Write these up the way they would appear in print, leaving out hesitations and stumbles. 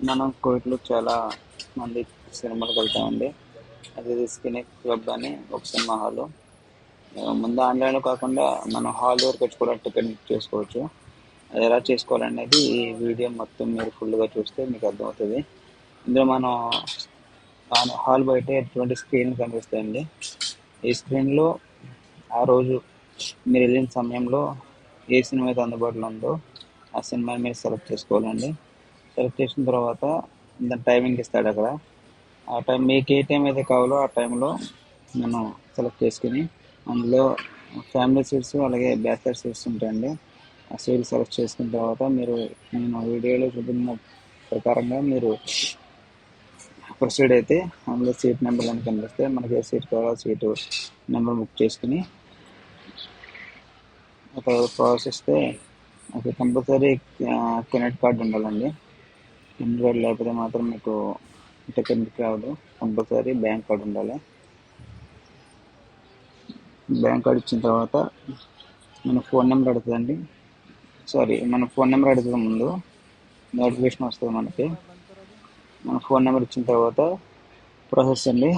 మనం కోవిడ్లో చాలా మంది సినిమాలకు వెళ్తామండి. అది స్కిన్ క్లబ్ అని ఒక సినిమా హాల్. ముందు ఆన్లైన్లో కాకుండా మనం హాల్ వరకు వచ్చి కూడా టికెట్ బుక్ చేసుకోవచ్చు. అది ఎలా చేసుకోవాలనేది ఈ వీడియో మొత్తం మీరు ఫుల్గా చూస్తే మీకు అర్థమవుతుంది. ఇందులో మనం హాల్ బయట ఎటువంటి స్క్రీన్ కనిపిస్తాయండి. ఈ స్క్రీన్లో ఆ రోజు మీరు వెళ్ళిన సమయంలో ఏ సినిమా అయితే అందుబాటులో ఉందో ఆ సినిమాని మీరు సెలెక్ట్ చేసుకోవాలండి. సెలెక్ట్ చేసిన తర్వాత దాని టైమింగ్ ఇస్తాడు అక్కడ. ఆ టైం మీకు ఏ టైం అయితే కావాలో ఆ టైంలో మనం సెలెక్ట్ చేసుకుని అందులో ఫ్యామిలీ సీట్స్ అలాగే బ్యాచిలర్ సీట్స్ ఉంటాయండి. ఆ సీట్ సెలెక్ట్ చేసుకున్న తర్వాత నేను వీడియోలో చూపిన ప్రకారంగా మీరు ప్రొసీడ్ అయితే అందులో సీట్ నెంబర్ అని కనిపిస్తే మనకి ఏ సీట్ కావాలో సీటు నెంబర్ బుక్ చేసుకుని అక్కడ ప్రాసెస్తే నాకు కంపల్సరీ కెనెట్ కార్డు ఉండాలండి. కెనెట్ కార్డు లేకపోతే మాత్రం మీకు టికెట్ బుక్ అవ్వదు. కంపల్సరీ బ్యాంక్ కార్డు ఉండాలి. బ్యాంక్ కార్డు ఇచ్చిన తర్వాత మన ఫోన్ నెంబర్ అడుగుతుందండి. మన ఫోన్ నెంబర్ అడుగుతుంది. ముందు నోటిఫికేషన్ వస్తుంది మనకి. మన ఫోన్ నెంబర్ ఇచ్చిన తర్వాత ప్రాసెస్ అండి.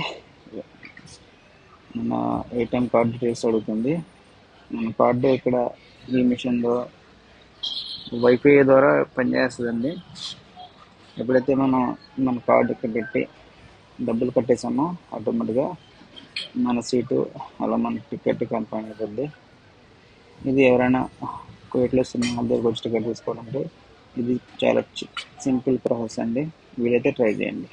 మన ఏటీఎం కార్డు డీటెయిల్స్ అడుగుతుంది. మన కార్డు ఇక్కడ ఈ మిషన్లో వైఫై ద్వారా పనిచేస్తుందండి. ఎప్పుడైతే మన కార్డు ఇక్కడ పెట్టి డబ్బులు కట్టేసామో ఆటోమేటిక్గా మన సీటు అలా మన టికెట్ కన్ఫర్మ్ అవుతుంది. ఇది ఎవరైనా కోవిడ్లో సినిమా దగ్గరకు వచ్చి టికెట్ తీసుకోవాలంటే ఇది చాలా సింపుల్ ప్రాసెస్ అండి. వీలైతే ట్రై చేయండి.